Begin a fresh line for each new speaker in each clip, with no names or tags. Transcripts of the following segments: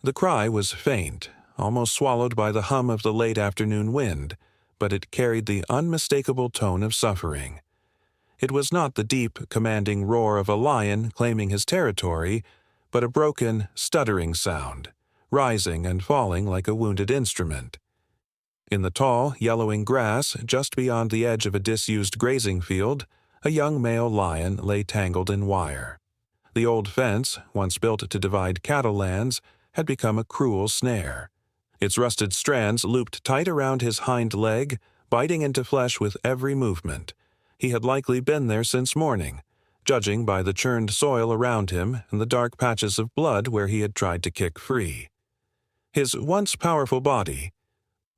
The cry was faint, almost swallowed by the hum of the late afternoon wind, but it carried the unmistakable tone of suffering. It was not the deep, commanding roar of a lion claiming his territory, but a broken, stuttering sound, rising and falling like a wounded instrument. In the tall, yellowing grass just beyond the edge of a disused grazing field, a young male lion lay tangled in wire. The old fence, once built to divide cattle lands, had become a cruel snare. Its rusted strands looped tight around his hind leg, biting into flesh with every movement. He had likely been there since morning, judging by the churned soil around him and the dark patches of blood where he had tried to kick free. His once powerful body,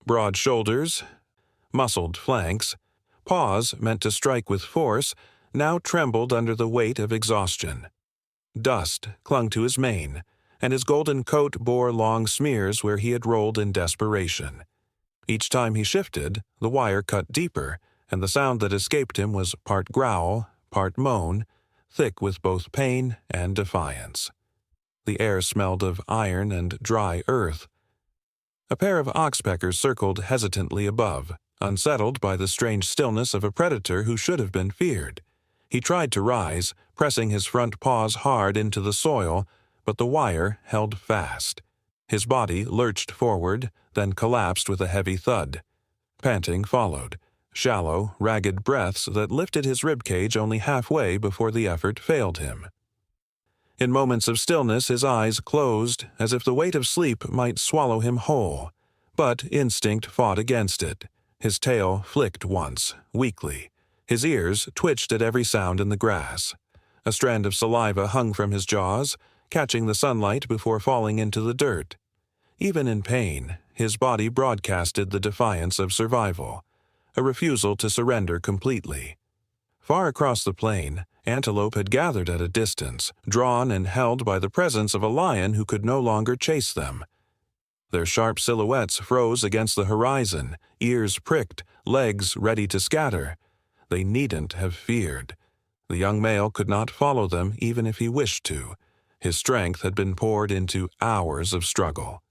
broad shoulders, muscled flanks, paws meant to strike with force, now trembled under the weight of exhaustion. Dust clung to his mane, and his golden coat bore long smears where he had rolled in desperation. Each time he shifted, the wire cut deeper, and the sound that escaped him was part growl, part moan, thick with both pain and defiance. The air smelled of iron and dry earth. A pair of oxpeckers circled hesitantly above, unsettled by the strange stillness of a predator who should have been feared. He tried to rise, pressing his front paws hard into the soil, but the wire held fast. His body lurched forward, then collapsed with a heavy thud. Panting followed, shallow, ragged breaths that lifted his ribcage only halfway before the effort failed him. In moments of stillness his eyes closed, as if the weight of sleep might swallow him whole. But instinct fought against it. His tail flicked once, weakly. His ears twitched at every sound in the grass. A strand of saliva hung from his jaws, catching the sunlight before falling into the dirt. Even in pain, his body broadcasted the defiance of survival, a refusal to surrender completely. Far across the plain, antelope had gathered at a distance, drawn and held by the presence of a lion who could no longer chase them. Their sharp silhouettes froze against the horizon, ears pricked, legs ready to scatter. They needn't have feared. The young male could not follow them even if he wished to. His strength had been poured into hours of struggle.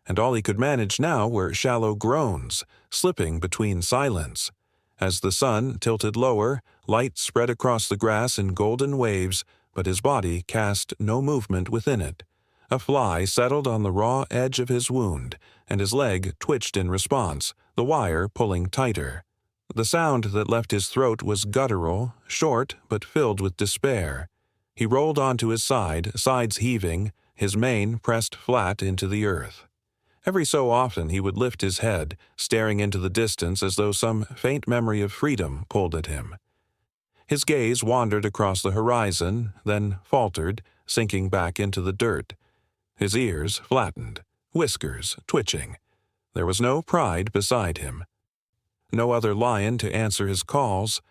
And all he could manage now were shallow groans, slipping between silence. As the sun tilted lower, light spread across the grass in golden waves, but his body cast no movement within it. A fly settled on the raw edge of his wound, and his leg twitched in response, the wire pulling tighter. The sound that left his throat was guttural, short, but filled with despair. He rolled onto his side, sides heaving, his mane pressed flat into the earth. Every so often he would lift his head, staring into the distance as though some faint memory of freedom pulled at him. His gaze wandered across the horizon, then faltered, sinking back into the dirt. His ears flattened, whiskers twitching. There was no pride beside him. No other lion to answer his calls.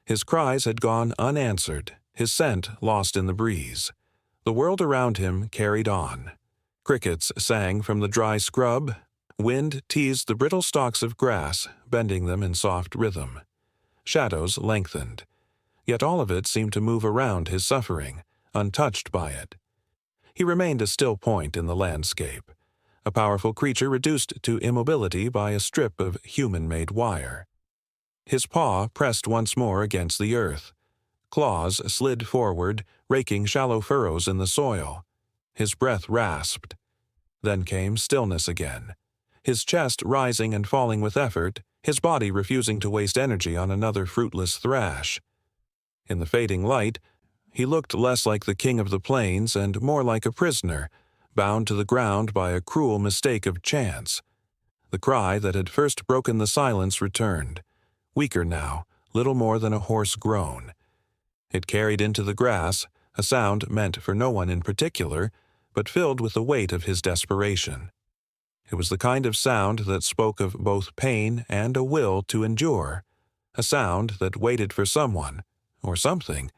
His cries had gone unanswered, his scent lost in the breeze. The world around him carried on. Crickets sang from the dry scrub. Wind teased the brittle stalks of grass, bending them in soft rhythm. Shadows lengthened. Yet all of it seemed to move around his suffering, untouched by it. He remained a still point in the landscape, a powerful creature reduced to immobility by a strip of human-made wire. His paw pressed once more against the earth. Claws slid forward, raking shallow furrows in the soil. His breath rasped. Then came stillness again, his chest rising and falling with effort, his body refusing to waste energy on another fruitless thrash. In the fading light, he looked less like the king of the plains and more like a prisoner, bound to the ground by a cruel mistake of chance. The cry that had first broken the silence returned, weaker now, little more than a hoarse groan. It carried into the grass, a sound meant for no one in particular, but filled with the weight of his desperation. It was the kind of sound that spoke of both pain and a will to endure, a sound that waited for someone, or something,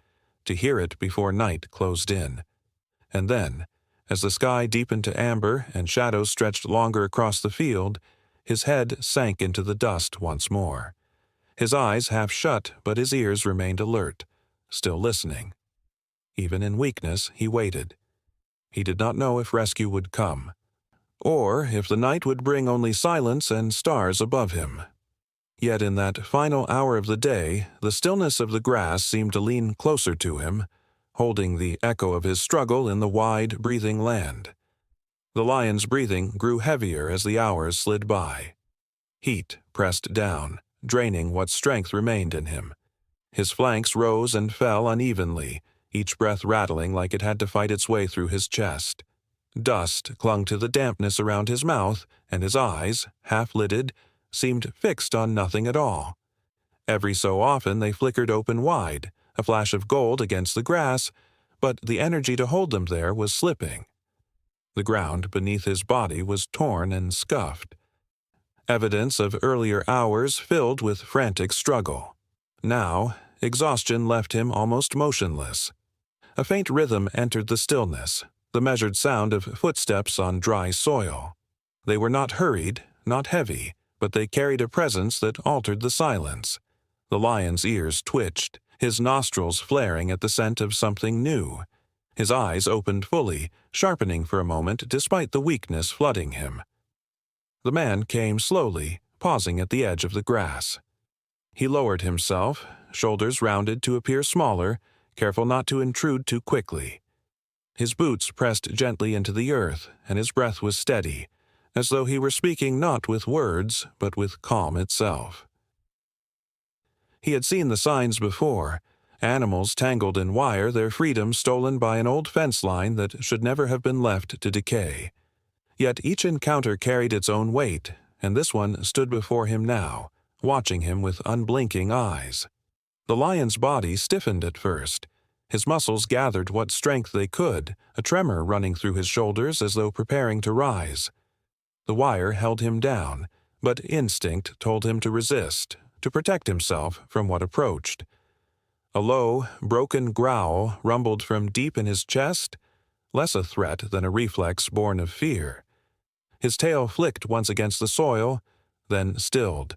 to hear it before night closed in. And then, as the sky deepened to amber and shadows stretched longer across the field, his head sank into the dust once more. His eyes half shut, but his ears remained alert, still listening. Even in weakness, he waited. He did not know if rescue would come, or if the night would bring only silence and stars above him. Yet in that final hour of the day, the stillness of the grass seemed to lean closer to him, holding the echo of his struggle in the wide, breathing land. The lion's breathing grew heavier as the hours slid by. Heat pressed down, draining what strength remained in him. His flanks rose and fell unevenly, each breath rattling like it had to fight its way through his chest. Dust clung to the dampness around his mouth, and his eyes, half-lidded, seemed fixed on nothing at all. Every so often they flickered open wide, a flash of gold against the grass, but the energy to hold them there was slipping. The ground beneath his body was torn and scuffed. Evidence of earlier hours filled with frantic struggle. Now, exhaustion left him almost motionless. A faint rhythm entered the stillness, the measured sound of footsteps on dry soil. They were not hurried, not heavy, but they carried a presence that altered the silence. The lion's ears twitched, his nostrils flaring at the scent of something new. His eyes opened fully, sharpening for a moment despite the weakness flooding him. The man came slowly, pausing at the edge of the grass. He lowered himself, shoulders rounded to appear smaller, careful not to intrude too quickly. His boots pressed gently into the earth, and his breath was steady, as though he were speaking not with words, but with calm itself. He had seen the signs before, animals tangled in wire, their freedom stolen by an old fence line that should never have been left to decay. Yet each encounter carried its own weight, and this one stood before him now, watching him with unblinking eyes. The lion's body stiffened at first. His muscles gathered what strength they could, a tremor running through his shoulders as though preparing to rise. The wire held him down, but instinct told him to resist, to protect himself from what approached. A low, broken growl rumbled from deep in his chest, less a threat than a reflex born of fear. His tail flicked once against the soil, then stilled.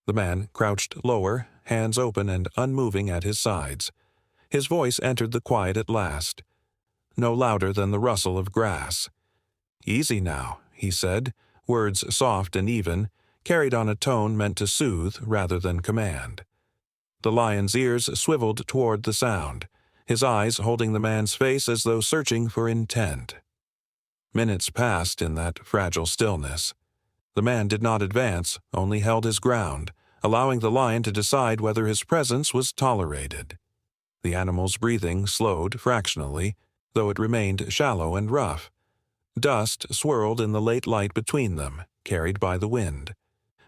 The man crouched lower, hands open and unmoving at his sides. His voice entered the quiet at last, no louder than the rustle of grass. "Easy now," he said, words soft and even, carried on a tone meant to soothe rather than command. The lion's ears swiveled toward the sound, his eyes holding the man's face as though searching for intent. Minutes passed in that fragile stillness. The man did not advance, only held his ground, allowing the lion to decide whether his presence was tolerated. The animal's breathing slowed fractionally, though it remained shallow and rough. Dust swirled in the late light between them, carried by the wind.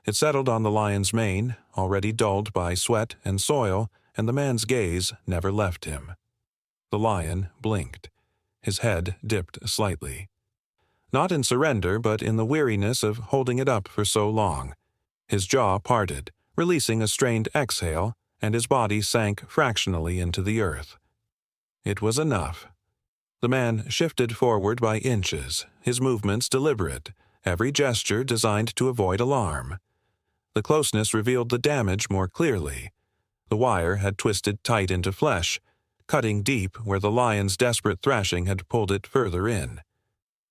It settled on the lion's mane, already dulled by sweat and soil, and the man's gaze never left him. The lion blinked. His head dipped slightly. Not in surrender, but in the weariness of holding it up for so long. His jaw parted, releasing a strained exhale, and his body sank fractionally into the earth. It was enough. The man shifted forward by inches, his movements deliberate, every gesture designed to avoid alarm. The closeness revealed the damage more clearly. The wire had twisted tight into flesh, cutting deep where the lion's desperate thrashing had pulled it further in.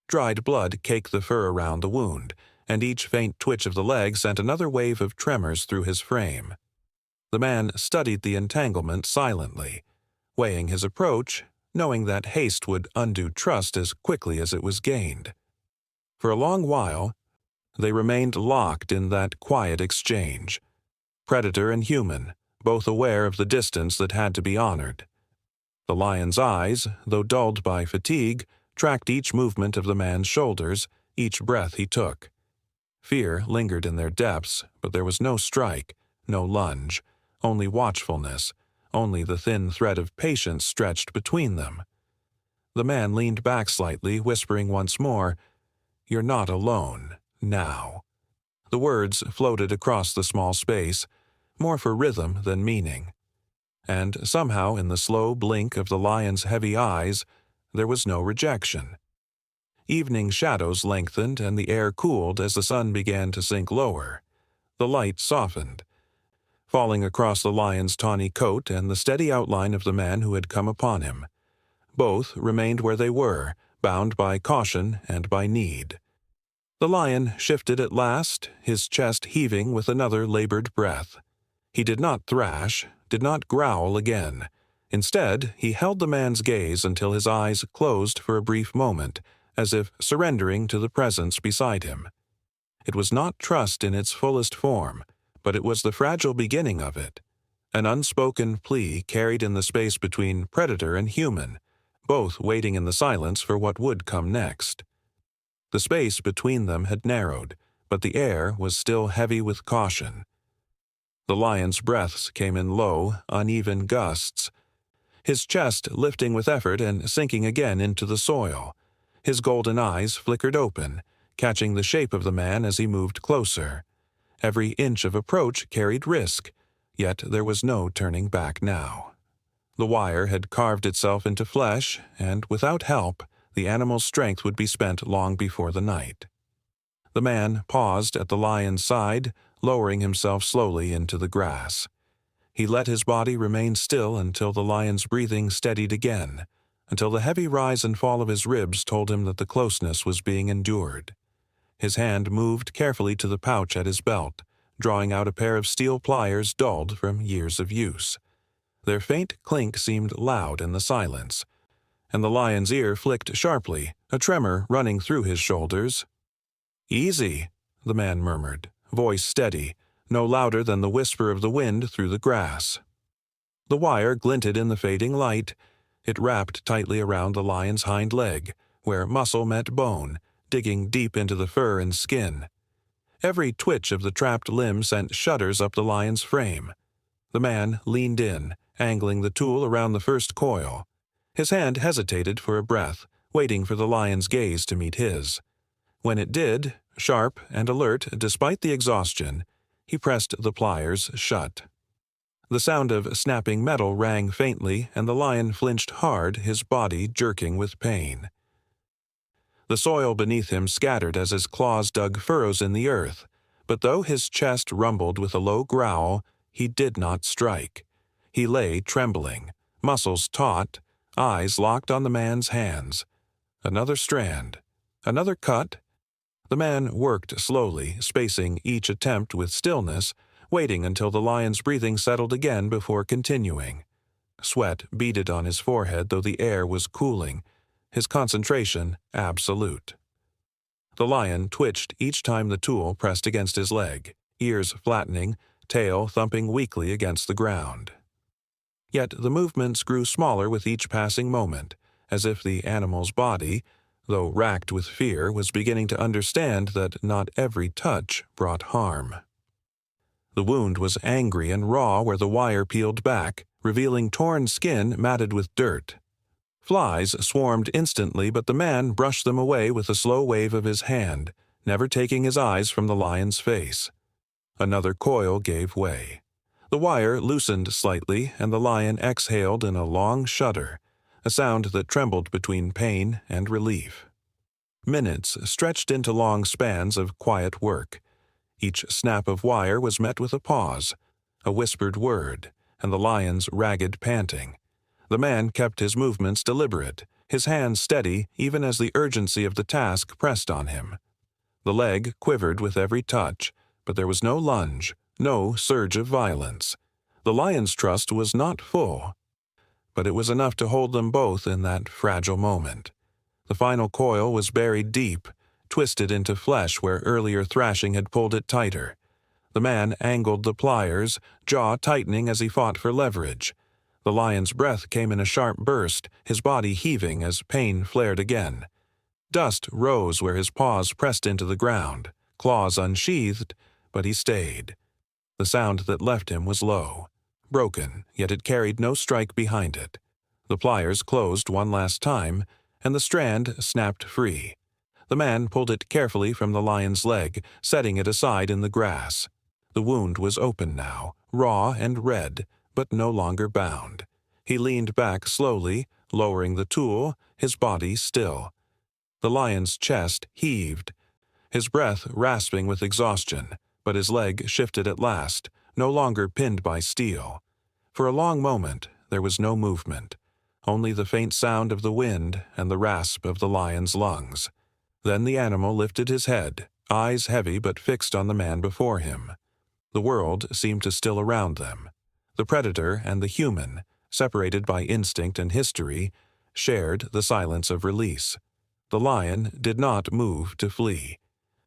Dried blood caked the fur around the wound, and each faint twitch of the leg sent another wave of tremors through his frame. The man studied the entanglement silently, weighing his approach, knowing that haste would undo trust as quickly as it was gained. For a long while, they remained locked in that quiet exchange, predator and human, both aware of the distance that had to be honored. The lion's eyes, though dulled by fatigue, tracked each movement of the man's shoulders, each breath he took. Fear lingered in their depths, but there was no strike, no lunge, only watchfulness, only the thin thread of patience stretched between them. The man leaned back slightly, whispering once more, "You're not alone, now." The words floated across the small space, more for rhythm than meaning. And somehow in the slow blink of the lion's heavy eyes, there was no rejection. Evening shadows lengthened and the air cooled as the sun began to sink lower. The light softened, falling across the lion's tawny coat and the steady outline of the man who had come upon him. Both remained where they were, bound by caution and by need. The lion shifted at last, his chest heaving with another labored breath. He did not thrash, did not growl again. Instead, he held the man's gaze until his eyes closed for a brief moment, as if surrendering to the presence beside him. It was not trust in its fullest form, but it was the fragile beginning of it. An unspoken plea carried in the space between predator and human, both waiting in the silence for what would come next. The space between them had narrowed, but the air was still heavy with caution. The lion's breaths came in low, uneven gusts, his chest lifting with effort and sinking again into the soil. His golden eyes flickered open, catching the shape of the man as he moved closer. Every inch of approach carried risk, yet there was no turning back now. The wire had carved itself into flesh, and without help, the animal's strength would be spent long before the night. The man paused at the lion's side, lowering himself slowly into the grass. He let his body remain still until the lion's breathing steadied again, until the heavy rise and fall of his ribs told him that the closeness was being endured. His hand moved carefully to the pouch at his belt, drawing out a pair of steel pliers dulled from years of use. Their faint clink seemed loud in the silence, and the lion's ear flicked sharply, a tremor running through his shoulders. "Easy," the man murmured, voice steady, no louder than the whisper of the wind through the grass. The wire glinted in the fading light. It wrapped tightly around the lion's hind leg, where muscle met bone, digging deep into the fur and skin. Every twitch of the trapped limb sent shudders up the lion's frame. The man leaned in, angling the tool around the first coil. His hand hesitated for a breath, waiting for the lion's gaze to meet his. When it did, sharp and alert despite the exhaustion, he pressed the pliers shut. The sound of snapping metal rang faintly, and the lion flinched hard, his body jerking with pain. The soil beneath him scattered as his claws dug furrows in the earth, but though his chest rumbled with a low growl, he did not strike. He lay trembling, muscles taut, eyes locked on the man's hands. Another strand, another cut. The man worked slowly, spacing each attempt with stillness, waiting until the lion's breathing settled again before continuing. Sweat beaded on his forehead, though the air was cooling, his concentration absolute. The lion twitched each time the tool pressed against his leg, ears flattening, tail thumping weakly against the ground. Yet the movements grew smaller with each passing moment, as if the animal's body, though racked with fear, was beginning to understand that not every touch brought harm. The wound was angry and raw where the wire peeled back, revealing torn skin matted with dirt. Flies swarmed instantly, but the man brushed them away with a slow wave of his hand, never taking his eyes from the lion's face. Another coil gave way. The wire loosened slightly, and the lion exhaled in a long shudder, a sound that trembled between pain and relief. Minutes stretched into long spans of quiet work. Each snap of wire was met with a pause, a whispered word, and the lion's ragged panting. The man kept his movements deliberate, his hands steady even as the urgency of the task pressed on him. The leg quivered with every touch, but there was no lunge, no surge of violence. The lion's trust was not full, but it was enough to hold them both in that fragile moment. The final coil was buried deep, twisted into flesh where earlier thrashing had pulled it tighter. The man angled the pliers, jaw tightening as he fought for leverage. The lion's breath came in a sharp burst, his body heaving as pain flared again. Dust rose where his paws pressed into the ground, claws unsheathed, but he stayed. The sound that left him was low, broken, yet it carried no strike behind it. The pliers closed one last time, and the strand snapped free. The man pulled it carefully from the lion's leg, setting it aside in the grass. The wound was open now, raw and red, but no longer bound. He leaned back slowly, lowering the tool, his body still. The lion's chest heaved, his breath rasping with exhaustion, but his leg shifted at last, no longer pinned by steel. For a long moment, there was no movement. only the faint sound of the wind and the rasp of the lion's lungs. Then the animal lifted his head, eyes heavy but fixed on the man before him. The world seemed to still around them. The predator and the human, separated by instinct and history, shared the silence of release. The lion did not move to flee.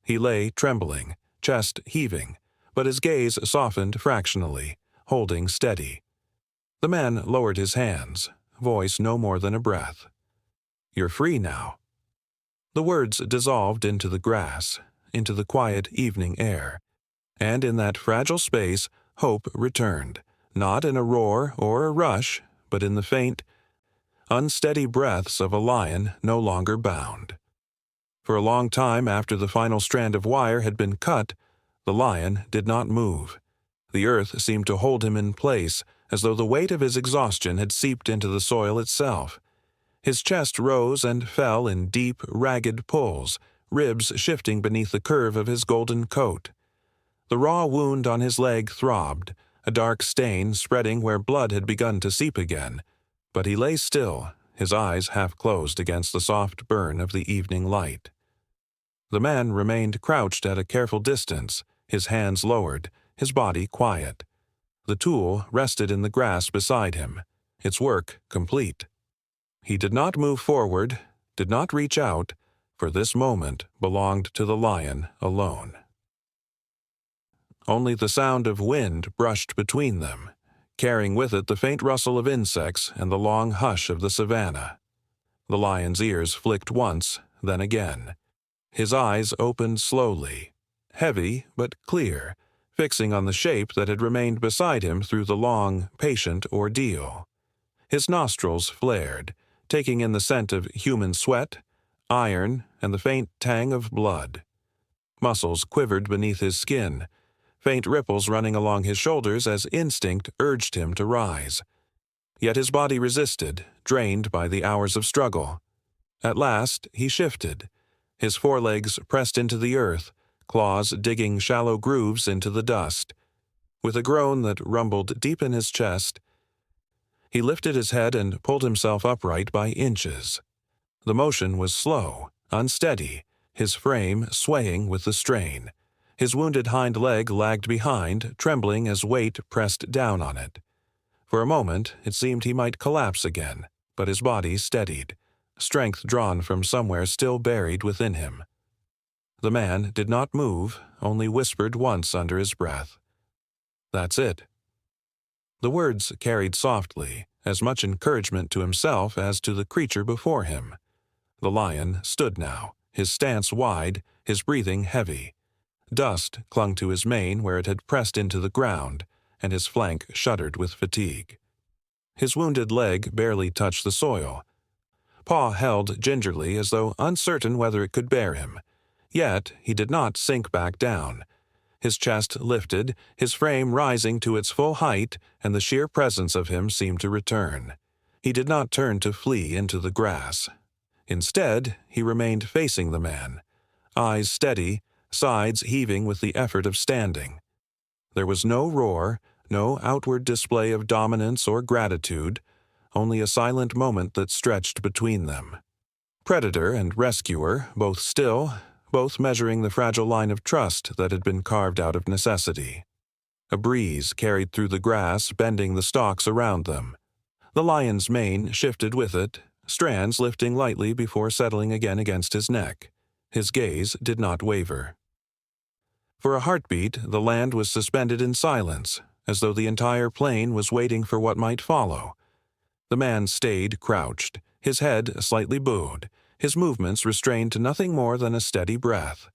He lay trembling, chest heaving, but his gaze softened fractionally, holding steady. The man lowered his hands, voice no more than a breath. "You're free now." The words dissolved into the grass, into the quiet evening air, and in that fragile space hope returned, not in a roar or a rush, but in the faint, unsteady breaths of a lion no longer bound. For a long time after the final strand of wire had been cut, the lion did not move. The earth seemed to hold him in place, as though the weight of his exhaustion had seeped into the soil itself. His chest rose and fell in deep, ragged pulls, ribs shifting beneath the curve of his golden coat. The raw wound on his leg throbbed, a dark stain spreading where blood had begun to seep again, but he lay still, his eyes half closed against the soft burn of the evening light. The man remained crouched at a careful distance, his hands lowered, his body quiet. The tool rested in the grass beside him, its work complete. He did not move forward, did not reach out, for this moment belonged to the lion alone. Only the sound of wind brushed between them, carrying with it the faint rustle of insects and the long hush of the savannah. The lion's ears flicked once, then again. His eyes opened slowly, heavy but clear, fixing on the shape that had remained beside him through the long, patient ordeal. His nostrils flared, taking in the scent of human sweat, iron, and the faint tang of blood. Muscles quivered beneath his skin, faint ripples running along his shoulders as instinct urged him to rise. Yet his body resisted, drained by the hours of struggle. At last he shifted. His forelegs pressed into the earth, claws digging shallow grooves into the dust. With a groan that rumbled deep in his chest, he lifted his head and pulled himself upright by inches. The motion was slow, unsteady, his frame swaying with the strain. His wounded hind leg lagged behind, trembling as weight pressed down on it. For a moment it seemed he might collapse again, but his body steadied, strength drawn from somewhere still buried within him. The man did not move, only whispered once under his breath, "That's it." The words carried softly, as much encouragement to himself as to the creature before him. The lion stood now, his stance wide, his breathing heavy. Dust clung to his mane where it had pressed into the ground, and his flank shuddered with fatigue. His wounded leg barely touched the soil. Paw held gingerly as though uncertain whether it could bear him. Yet he did not sink back down. His chest lifted, his frame rising to its full height, and the sheer presence of him seemed to return. He did not turn to flee into the grass. Instead, he remained facing the man, eyes steady, sides heaving with the effort of standing. There was no roar, no outward display of dominance or gratitude, only a silent moment that stretched between them. Predator and rescuer, both still, both measuring the fragile line of trust that had been carved out of necessity. A breeze carried through the grass, bending the stalks around them. The lion's mane shifted with it, strands lifting lightly before settling again against his neck. His gaze did not waver. For a heartbeat, the land was suspended in silence, as though the entire plain was waiting for what might follow. The man stayed crouched, his head slightly bowed, his movements restrained to nothing more than a steady breath.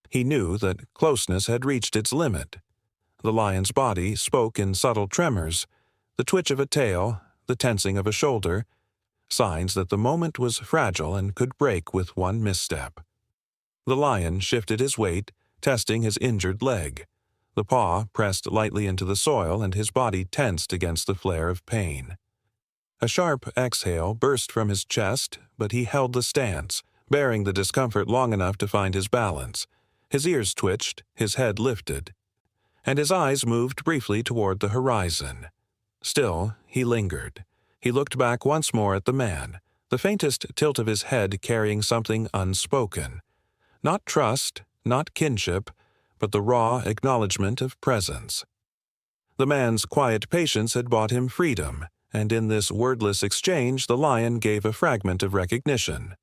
He knew that closeness had reached its limit. The lion's body spoke in subtle tremors, the twitch of a tail, the tensing of a shoulder, signs that the moment was fragile and could break with one misstep. The lion shifted his weight, testing his injured leg. The paw pressed lightly into the soil and his body tensed against the flare of pain. A sharp exhale burst from his chest, but he held the stance, bearing the discomfort long enough to find his balance. His ears twitched, his head lifted, and his eyes moved briefly toward the horizon. Still, he lingered, He looked back once more at the man, the faintest tilt of his head carrying something unspoken. Not trust, not kinship, but the raw acknowledgement of presence. The man's quiet patience had bought him freedom, and in this wordless exchange the lion gave a fragment of recognition.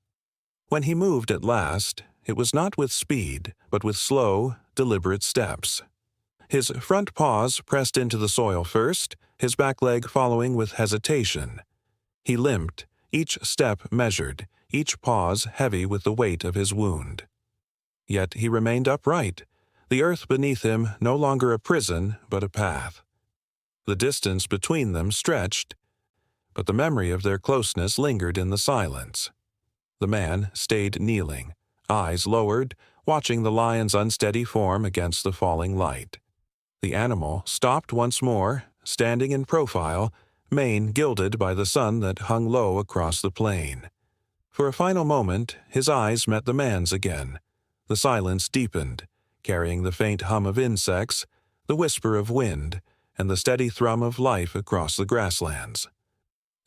When he moved at last, it was not with speed, but with slow, deliberate steps. His front paws pressed into the soil first, his back leg following with hesitation. He limped, each step measured, each pause heavy with the weight of his wound. Yet he remained upright, the earth beneath him no longer a prison but a path. The distance between them stretched, but the memory of their closeness lingered in the silence. The man stayed kneeling, eyes lowered, watching the lion's unsteady form against the falling light. The animal stopped once more, standing in profile, mane gilded by the sun that hung low across the plain. For a final moment, his eyes met the man's again. The silence deepened, carrying the faint hum of insects, the whisper of wind, and the steady thrum of life across the grasslands.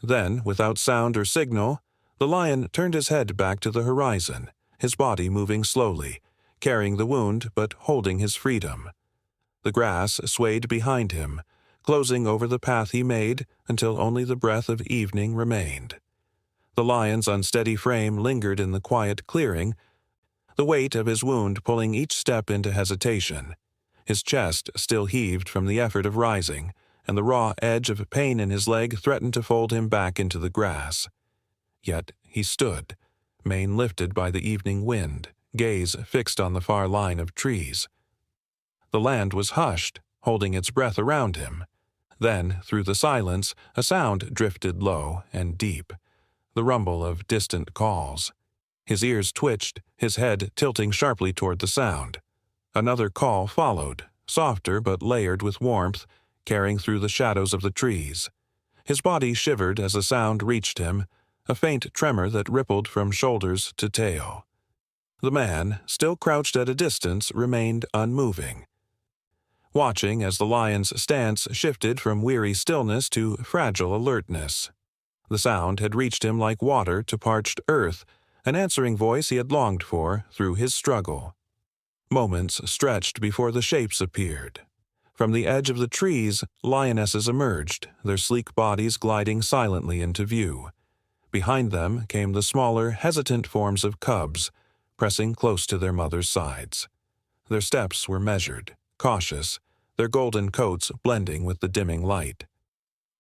Then, without sound or signal, the lion turned his head back to the horizon, his body moving slowly, carrying the wound but holding his freedom. The grass swayed behind him, closing over the path he made until only the breath of evening remained. The lion's unsteady frame lingered in the quiet clearing, the weight of his wound pulling each step into hesitation. His chest still heaved from the effort of rising, and the raw edge of pain in his leg threatened to fold him back into the grass. Yet he stood, mane lifted by the evening wind, gaze fixed on the far line of trees. The land was hushed, holding its breath around him. Then, through the silence, a sound drifted low and deep, the rumble of distant calls. His ears twitched, his head tilting sharply toward the sound. Another call followed, softer but layered with warmth, carrying through the shadows of the trees. His body shivered as the sound reached him, a faint tremor that rippled from shoulders to tail. The man, still crouched at a distance, remained unmoving, watching as the lion's stance shifted from weary stillness to fragile alertness. The sound had reached him like water to parched earth, an answering voice he had longed for through his struggle. Moments stretched before the shapes appeared. From the edge of the trees, lionesses emerged, their sleek bodies gliding silently into view. Behind them came the smaller, hesitant forms of cubs, pressing close to their mother's sides. Their steps were measured, cautious, their golden coats blending with the dimming light.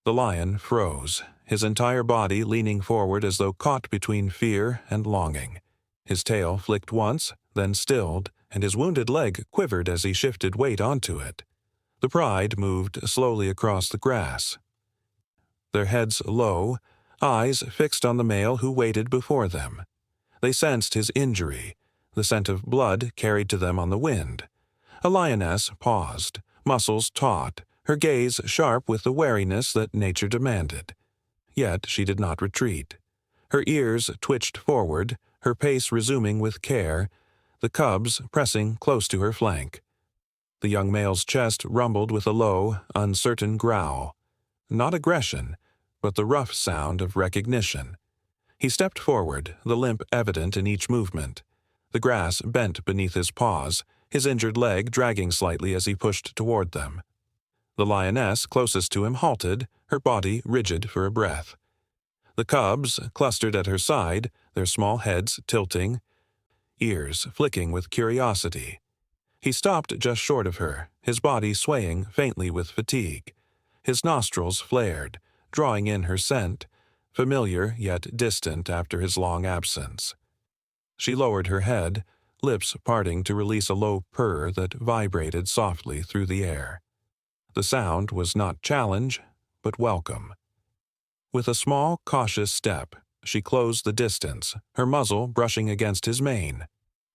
The lion froze, his entire body leaning forward as though caught between fear and longing. His tail flicked once, then stilled, and his wounded leg quivered as he shifted weight onto it. The pride moved slowly across the grass, their heads low, eyes fixed on the male who waited before them. They sensed his injury, the scent of blood carried to them on the wind. A lioness paused, muscles taut, her gaze sharp with the wariness that nature demanded. Yet she did not retreat. Her ears twitched forward, her pace resuming with care, the cubs pressing close to her flank. The young male's chest rumbled with a low, uncertain growl. Not aggression, but the rough sound of recognition. He stepped forward, the limp evident in each movement. The grass bent beneath his paws, his injured leg dragging slightly as he pushed toward them. The lioness closest to him halted, her body rigid for a breath. The cubs clustered at her side, their small heads tilting, ears flicking with curiosity. He stopped just short of her, his body swaying faintly with fatigue. His nostrils flared, drawing in her scent, familiar yet distant after his long absence. She lowered her head, lips parting to release a low purr that vibrated softly through the air. The sound was not challenge, but welcome. With a small, cautious step, she closed the distance, her muzzle brushing against his mane.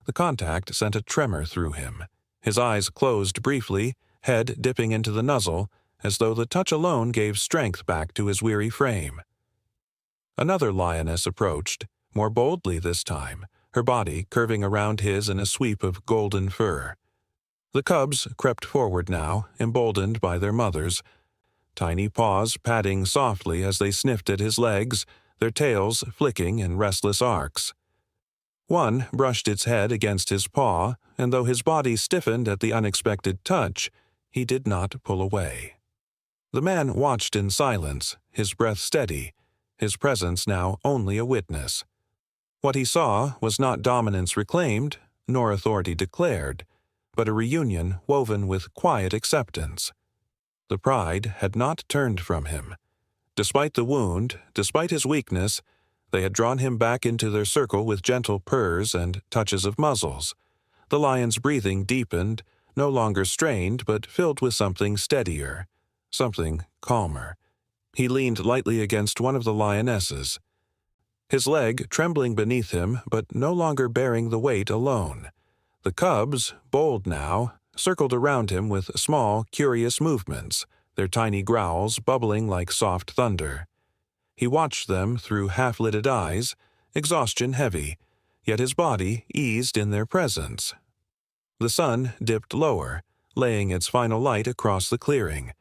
The contact sent a tremor through him. His eyes closed briefly, head dipping into the nuzzle, as though the touch alone gave strength back to his weary frame. Another lioness approached, more boldly this time, her body curving around his in a sweep of golden fur. The cubs crept forward now, emboldened by their mothers, tiny paws padding softly as they sniffed at his legs, their tails flicking in restless arcs. One brushed its head against his paw, and though his body stiffened at the unexpected touch, he did not pull away. The man watched in silence, his breath steady, his presence now only a witness. What he saw was not dominance reclaimed, nor authority declared, but a reunion woven with quiet acceptance. The pride had not turned from him. Despite the wound, despite his weakness, they had drawn him back into their circle with gentle purrs and touches of muzzles. The lion's breathing deepened, no longer strained, but filled with something steadier, something calmer. He leaned lightly against one of the lionesses, his leg trembling beneath him, but no longer bearing the weight alone. The cubs, bold now, circled around him with small, curious movements, their tiny growls bubbling like soft thunder. He watched them through half-lidded eyes, exhaustion heavy, yet his body eased in their presence. The sun dipped lower, laying its final light across the clearing.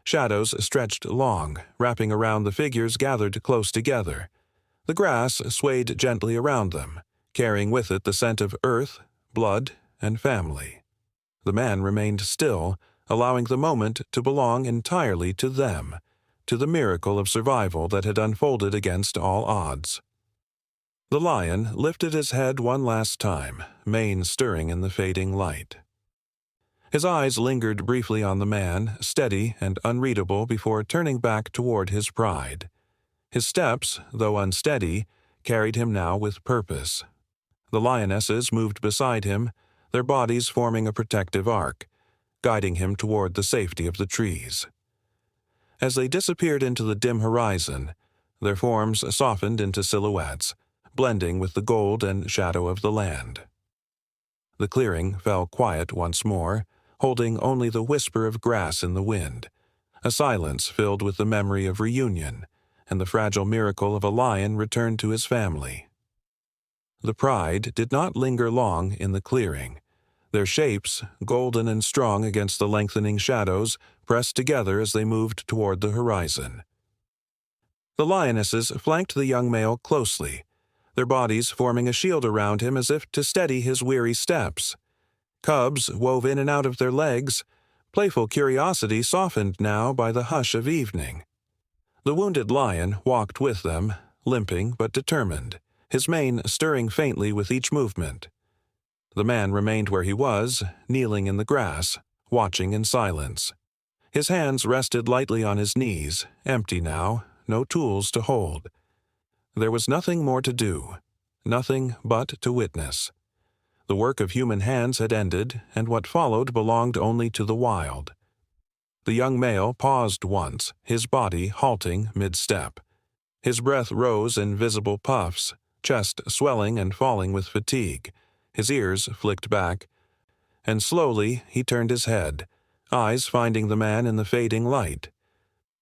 Shadows stretched long, wrapping around the figures gathered close together. The grass swayed gently around them, carrying with it the scent of earth, blood, and family. The man remained still, allowing the moment to belong entirely to them, to the miracle of survival that had unfolded against all odds. The lion lifted his head one last time, mane stirring in the fading light. His eyes lingered briefly on the man, steady and unreadable before turning back toward his pride. His steps, though unsteady, carried him now with purpose. The lionesses moved beside him, their bodies forming a protective arc, guiding him toward the safety of the trees. As they disappeared into the dim horizon, their forms softened into silhouettes, blending with the gold and shadow of the land. The clearing fell quiet once more, holding only the whisper of grass in the wind, a silence filled with the memory of reunion, and the fragile miracle of a lion returned to his family. The pride did not linger long in the clearing. Their shapes, golden and strong against the lengthening shadows, pressed together as they moved toward the horizon. The lionesses flanked the young male closely, their bodies forming a shield around him as if to steady his weary steps. Cubs wove in and out of their legs, playful curiosity softened now by the hush of evening. The wounded lion walked with them, limping but determined, his mane stirring faintly with each movement. The man remained where he was, kneeling in the grass, watching in silence. His hands rested lightly on his knees, empty now, no tools to hold. There was nothing more to do, nothing but to witness. The work of human hands had ended, and what followed belonged only to the wild. The young male paused once, his body halting mid-step. His breath rose in visible puffs, chest swelling and falling with fatigue. His ears flicked back, and slowly he turned his head, eyes finding the man in the fading light.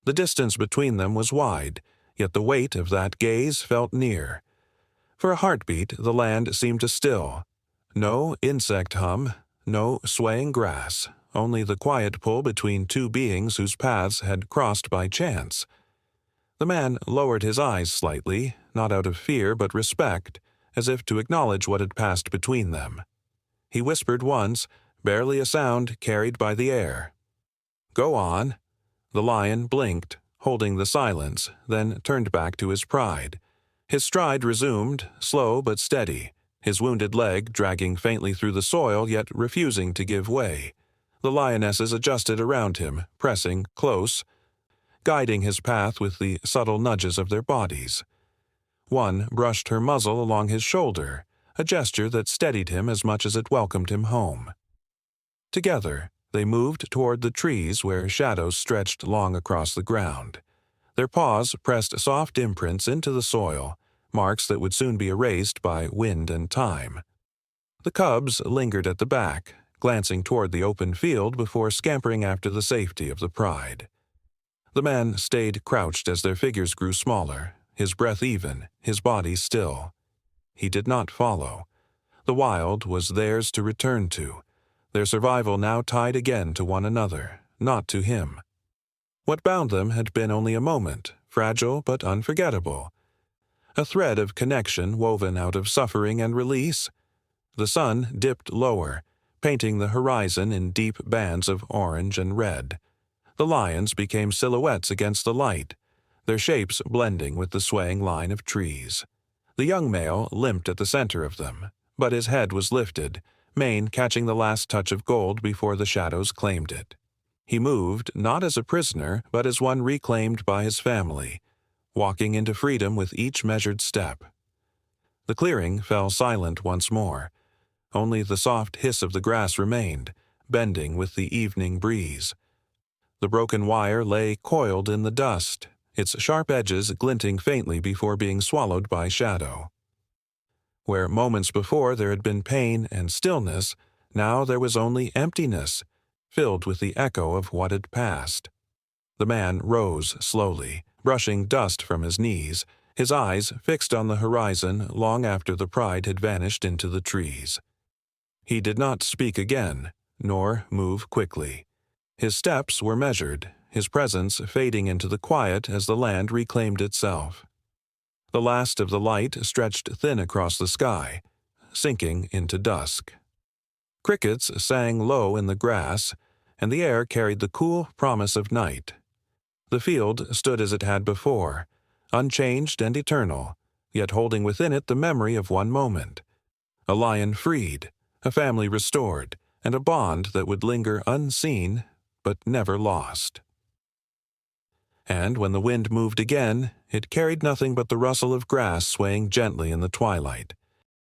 The distance between them was wide, yet the weight of that gaze felt near. For a heartbeat, the land seemed to still. No insect hum, no swaying grass, only the quiet pull between two beings whose paths had crossed by chance. The man lowered his eyes slightly, not out of fear but respect, as if to acknowledge what had passed between them. He whispered once, barely a sound carried by the air. "Go on." The lion blinked, holding the silence, then turned back to his pride. His stride resumed, slow but steady, his wounded leg dragging faintly through the soil yet refusing to give way. The lionesses adjusted around him, pressing close, guiding his path with the subtle nudges of their bodies. One brushed her muzzle along his shoulder, a gesture that steadied him as much as it welcomed him home. Together, they moved toward the trees where shadows stretched long across the ground. Their paws pressed soft imprints into the soil, marks that would soon be erased by wind and time. The cubs lingered at the back, glancing toward the open field before scampering after the safety of the pride. The man stayed crouched as their figures grew smaller, his breath even, his body still. He did not follow. The wild was theirs to return to, their survival now tied again to one another, not to him. What bound them had been only a moment, fragile but unforgettable. A thread of connection woven out of suffering and release. The sun dipped lower, painting the horizon in deep bands of orange and red. The lions became silhouettes against the light, their shapes blending with the swaying line of trees. The young male limped at the center of them, but his head was lifted, mane catching the last touch of gold before the shadows claimed it. He moved not as a prisoner, but as one reclaimed by his family, walking into freedom with each measured step. The clearing fell silent once more. Only the soft hiss of the grass remained, bending with the evening breeze. The broken wire lay coiled in the dust, its sharp edges glinting faintly before being swallowed by shadow. Where moments before there had been pain and stillness, now there was only emptiness, filled with the echo of what had passed. The man rose slowly, brushing dust from his knees, his eyes fixed on the horizon long after the pride had vanished into the trees. He did not speak again, nor move quickly. His steps were measured, his presence fading into the quiet as the land reclaimed itself. The last of the light stretched thin across the sky, sinking into dusk. Crickets sang low in the grass, and the air carried the cool promise of night. The field stood as it had before, unchanged and eternal, yet holding within it the memory of one moment. A lion freed, a family restored, and a bond that would linger unseen but never lost. And when the wind moved again, it carried nothing but the rustle of grass swaying gently in the twilight,